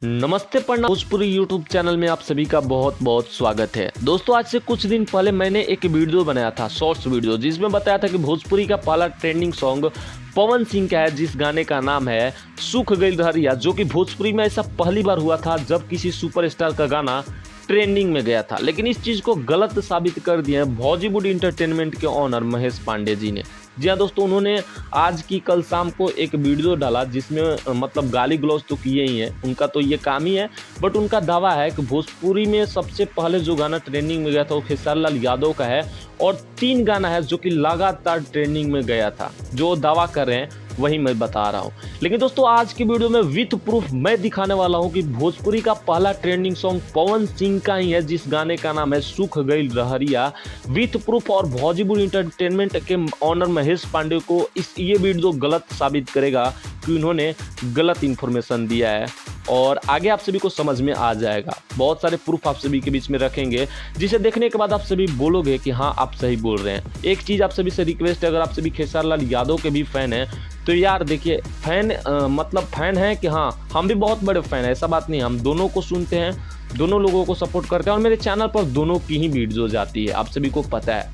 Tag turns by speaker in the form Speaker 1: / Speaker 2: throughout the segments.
Speaker 1: नमस्ते प्रणाम Bhojpuri YouTube channel में आप सभी का बहुत बहुत स्वागत है। दोस्तों आज से कुछ दिन पहले मैंने एक वीडियो बनाया था, शॉर्ट्स वीडियो, जिसमें बताया था कि भोजपुरी का पहला ट्रेंडिंग सॉन्ग पवन सिंह का है, जिस गाने का नाम है सूख गई लहरिया, जो कि भोजपुरी में ऐसा पहली बार हुआ था जब किसी सुपरस्टार का गाना ट्रेंडिंग में गया था। लेकिन इस चीज़ को गलत साबित कर दिया है बॉलीवुड इंटरटेनमेंट के ऑनर महेश पांडे जी ने। जी हाँ दोस्तों, उन्होंने आज की कल शाम को एक वीडियो डाला जिसमें मतलब गाली गलौज तो किए ही हैं, उनका तो ये काम ही है। बट उनका दावा है कि भोजपुरी में सबसे पहले जो गाना ट्रेंडिंग में गया था वो खेसारी लाल यादव का है, और 3 गाना है जो कि लगातार ट्रेंडिंग में गया था। जो दावा कर रहे हैं वही मैं बता रहा हूँ। लेकिन दोस्तों आज की वीडियो में विथ प्रूफ मैं दिखाने वाला हूँ कि भोजपुरी का पहला ट्रेंडिंग सॉन्ग पवन सिंह का ही है, जिस गाने का नाम है सूख गई लहरिया, विथ प्रूफ। और बॉलीवुड इंटरटेनमेंट के ऑनर महेश पांडे को ये वीडियो गलत साबित करेगा कि उन्होंने गलत इन्फॉर्मेशन दिया है, और आगे आप सभी को समझ में आ जाएगा। बहुत सारे प्रूफ आप सभी के बीच में रखेंगे, जिसे देखने के बाद आप सभी बोलोगे कि हाँ आप सही बोल रहे हैं। एक चीज़ आप सभी से रिक्वेस्ट है, अगर आप सभी खेसारी लाल यादव के भी फैन हैं तो यार देखिए, फैन मतलब फैन है कि हाँ हम भी बहुत बड़े फैन हैं, ऐसा बात नहीं। हम दोनों को सुनते हैं, दोनों लोगों को सपोर्ट करते हैं, और मेरे चैनल पर दोनों की ही वीडियो जाती है, आप सभी को पता है।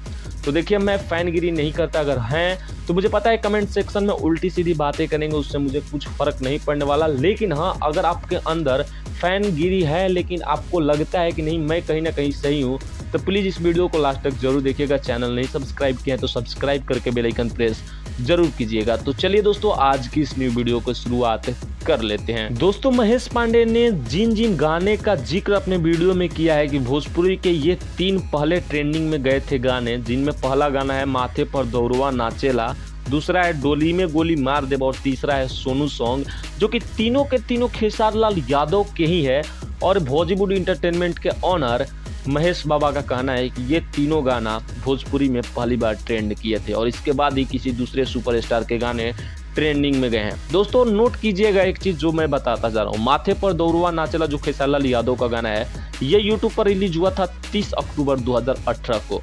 Speaker 1: तो देखिए मैं फैनगिरी नहीं करता, अगर हैं तो मुझे पता है कमेंट सेक्शन में उल्टी सीधी बातें करेंगे, उससे मुझे कुछ फर्क नहीं पड़ने वाला। लेकिन हाँ, अगर आपके अंदर फैनगिरी है लेकिन आपको लगता है कि नहीं मैं कहीं ना कहीं सही हूँ, तो प्लीज़ इस वीडियो को लास्ट तक जरूर देखिएगा। चैनल नहीं सब्सक्राइब किया है तो सब्सक्राइब करके बेल आइकन प्रेस जरूर कीजिएगा। तो चलिए दोस्तों आज की इस न्यू वीडियो को शुरुआत कर लेते हैं। दोस्तों महेश पांडे ने जिन जिन गाने का जिक्र अपने वीडियो में किया है कि भोजपुरी के ये 3 पहले ट्रेंडिंग में गए थे गाने, जिनमें पहला गाना है माथे पर दौरवा नाचेला, दूसरा है डोली में गोली मार दे, और तीसरा है सोनू सॉन्ग, जो कि तीनों के तीनों खेसारी लाल यादव के ही है। और बॉलीवुड इंटरटेनमेंट के ऑनर महेश बाबा का कहना है कि ये तीनों गाना भोजपुरी में पहली बार ट्रेंड किए थे, और इसके बाद ही किसी दूसरे सुपरस्टार के गाने ट्रेंडिंग में गए हैं। दोस्तों नोट कीजिएगा एक चीज़ जो मैं बताता जा रहा हूँ, माथे पर दौरवा नाचेला जो खेसारी लाल यादव का गाना है, ये यूट्यूब पर रिलीज हुआ था 30 अक्टूबर 2018 को।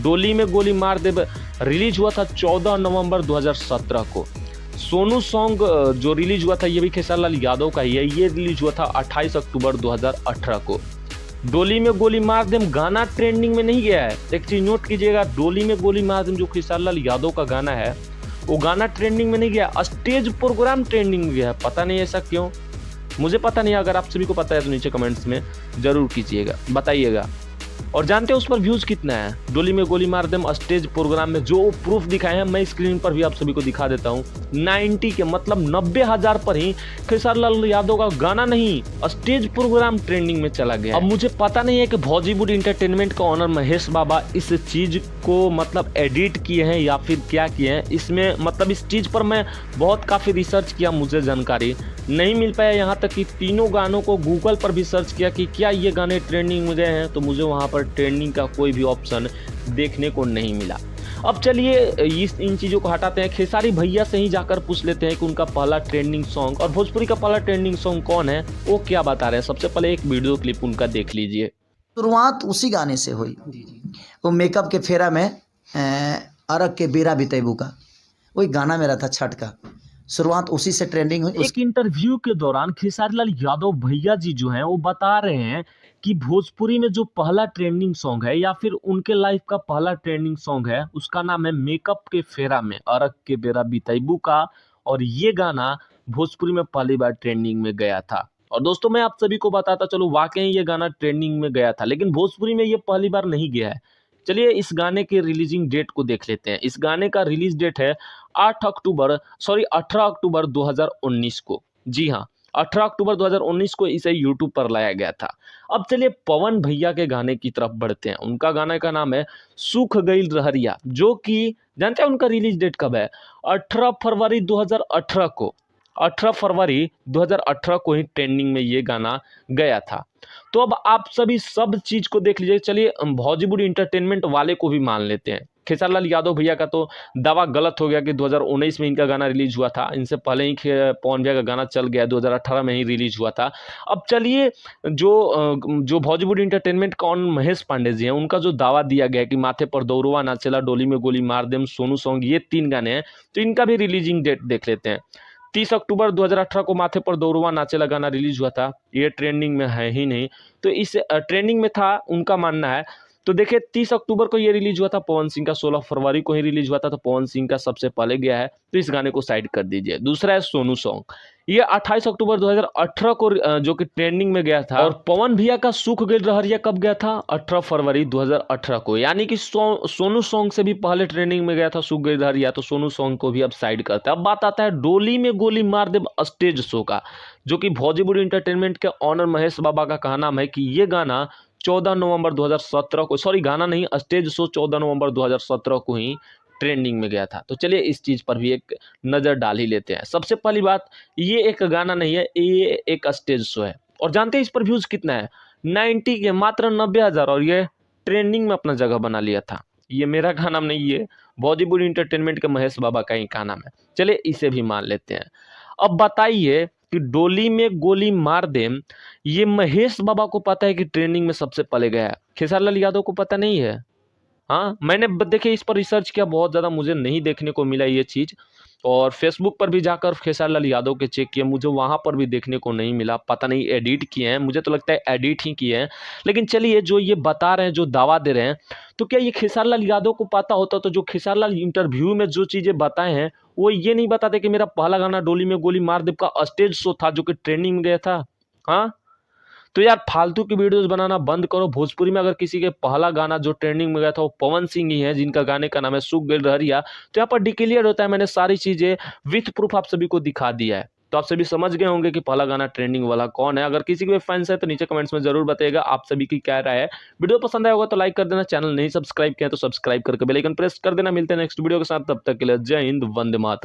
Speaker 1: डोली में गोली मार दे रिलीज हुआ था 14 नवंबर 2017 को। सोनू सॉन्ग जो रिलीज हुआ था ये भी खेसारी लाल यादव का ही है, ये रिलीज हुआ था 28 अक्टूबर 2018 को। डोली में गोली मार देम गाना ट्रेंडिंग में नहीं गया है, एक चीज नोट कीजिएगा, डोली में गोली मार देम जो खेसारी लाल यादव का गाना है वो गाना ट्रेंडिंग में नहीं गया, स्टेज प्रोग्राम ट्रेंडिंग में गया है। पता नहीं ऐसा क्यों, मुझे पता नहीं। अगर आप सभी को पता है तो नीचे कमेंट्स में जरूर कीजिएगा, बताइएगा। और जानते हैं उस पर व्यूज कितना है? डोली में गोली मार देम स्टेज प्रोग्राम में जो प्रूफ दिखाए हैं, मैं स्क्रीन पर भी आप सभी को दिखा देता हूं, 90 के मतलब 90,000 पर ही खेसारी लाल यादव का गाना नहीं स्टेज प्रोग्राम ट्रेंडिंग में चला गया। अब मुझे पता नहीं है कि बॉलीवुड इंटरटेनमेंट का ऑनर महेश बाबा इस चीज को मतलब एडिट किए हैं या फिर क्या किए हैं, इसमें मतलब इस चीज पर मैं बहुत काफी रिसर्च किया, मुझे जानकारी नहीं मिल पाया। यहाँ तक कि तीनों गानों को गूगल पर भी सर्च किया कि क्या ये गाने ट्रेंडिंग में गए हैं, तो मुझे वहाँ पर ट्रेंडिंग का कोई भी ऑप्शन देखने को नहीं मिला। अब चलिए इन चीज़ों को हटाते हैं, खेसारी भैया से ही जाकर पूछ लेते हैं कि उनका पहला ट्रेंडिंग सॉन्ग और भोजपुरी का पहला ट्रेंडिंग सॉन्ग कौन है, वो क्या बता रहे हैं। सबसे पहले एक वीडियो क्लिप उनका देख लीजिए।
Speaker 2: शुरुआत उसी गाने से हुई, वो मेकअप के फेरा में अरग के बेरा बितेबू का वही गाना मेरा था, छठ का, शुरुआत उसी से ट्रेंडिंग हुई।
Speaker 1: एक इंटरव्यू के दौरान खेसारी लाल यादव भैया जी जो हैं वो बता रहे हैं कि भोजपुरी में जो पहला ट्रेंडिंग सॉन्ग है या फिर उनके लाइफ का पहला ट्रेंडिंग सॉन्ग है उसका नाम है मेकअप के फेरा में अरग के बेरा बितैबू का, और ये गाना भोजपुरी में पहली बार ट्रेंडिंग में गया था। और दोस्तों मैं आप सभी को बताता चलो, वाकई ये गाना ट्रेंडिंग में गया था, लेकिन भोजपुरी में ये पहली बार नहीं गया है। चलिए इस गाने के रिलीजिंग डेट को देख लेते हैं। इस गाने का रिलीज डेट है 18 अक्टूबर 2019 को। जी हाँ, 18 अक्टूबर 2019 को इसे यूट्यूब पर लाया गया था। अब चलिए पवन भैया के गाने की तरफ बढ़ते हैं। उनका गाने का नाम है सूख गई लहरिया, जो कि जानते हैं उनका रिलीज डेट कब है? 18 फरवरी 2018 को। 18 फरवरी 2018 को ही ट्रेंडिंग में ये गाना गया था। तो अब आप सभी सब चीज को देख लीजिए। चलिए बॉलीवुड इंटरटेनमेंट वाले को भी मान लेते हैं। खेसारी लाल यादव भैया का तो दावा गलत हो गया कि 2019 में इनका गाना रिलीज हुआ था, इनसे पहले ही पवन भैया का गाना चल गया, 2018 में ही रिलीज हुआ था। अब चलिए जो बॉलीवुड इंटरटेनमेंट कौन महेश पांडे जी हैं, उनका जो दावा दिया गया कि माथे पर दौरवा नाचेला, डोली में गोली मार देम, सोनू सॉन्ग, ये 3 गाने हैं, तो इनका भी रिलीजिंग डेट देख लेते हैं। 30 अक्टूबर 2018 को माथे पर दौरवा नाचेला गाना रिलीज हुआ था, ये ट्रेंडिंग में है ही नहीं, तो इस ट्रेंडिंग में था उनका मानना है। तो देखिए 30 अक्टूबर को ये रिलीज हुआ था पवन सिंह का, 16 फरवरी को ही रिलीज हुआ था, तो पवन सिंह का सबसे पहले गया है, तो इस गाने को साइड कर दीजिए। दूसरा है सोनू सॉन्ग, ये 28 अक्टूबर 2018 को जो कि ट्रेंडिंग में गया था। और पवन भैया का सूख गइल रहरिया कब गया था? 18 फरवरी 2018 को, यानी कि सोनू सॉन्ग से भी पहले ट्रेंडिंग में गया था सूख गइल रहरिया, तो सोनू सॉन्ग को भी अब साइड करता है। अब बात आता है डोली में गोली मार दे स्टेज शो का, जो कि भोजपुरी इंटरटेनमेंट के ऑनर महेश बाबा का कहना है कि ये गाना 14 नवंबर 2017 को, सॉरी गाना नहीं, स्टेज शो 14 नवंबर 2017 को ही ट्रेंडिंग में गया था। तो चलिए इस चीज़ पर भी एक नज़र डाल ही लेते हैं। सबसे पहली बात, ये एक गाना नहीं है, ये एक स्टेज शो है। और जानते हैं इस पर व्यूज़ कितना है? 90 के, मात्र 90,000, और ये ट्रेंडिंग में अपना जगह बना लिया था। ये मेरा गाना नहीं है, भोजपुरी इंटरटेनमेंट के महेश बाबा का ही गाना है। चलिए इसे भी मान लेते हैं। अब बताइए कि डोली में गोली मार दे, ये महेश बाबा को पता है कि ट्रेंडिंग में सबसे पहले गया है, खेसारी लाल यादव को पता नहीं है? हाँ, मैंने देखिए इस पर रिसर्च किया, बहुत ज़्यादा मुझे नहीं देखने को मिला ये चीज़, और फेसबुक पर भी जाकर खेसारी लाल यादव के चेक किए, मुझे वहाँ पर भी देखने को नहीं मिला। पता नहीं एडिट किए हैं, मुझे तो लगता है एडिट ही किए हैं। लेकिन चलिए, जो ये बता रहे हैं, जो दावा दे रहे हैं, तो क्या ये खेसारी लाल यादव को पता होता तो जो खेसारी लाल इंटरव्यू में जो चीज़ें बताए हैं, वो ये नहीं बताते कि मेरा पहला गाना डोली में गोली मार दे का स्टेज शो था, जो कि ट्रेंडिंग में गया था। हाँ, तो यार फालतू की वीडियोस बनाना बंद करो। भोजपुरी में अगर किसी के पहला गाना जो ट्रेंडिंग में गया था वो पवन सिंह ही है, जिनका गाने का नाम है सूख गइल रहरिया। तो यहाँ पर डिक्लेयर होता है, मैंने सारी चीज़ें विथ प्रूफ आप सभी को दिखा दिया है, तो आप सभी समझ गए होंगे कि पहला गाना ट्रेंडिंग वाला कौन है। अगर किसी के फैंस है तो नीचे कमेंट्स में जरूर बताइएगा आप सभी की क्या राय है। वीडियो पसंद आया होगा तो लाइक कर देना, चैनल नहीं सब्सक्राइब किया तो सब्सक्राइब करके बेल आइकन प्रेस कर देना। मिलते हैं नेक्स्ट वीडियो के साथ, तब तक के लिए जय हिंद, वंदे मातरम।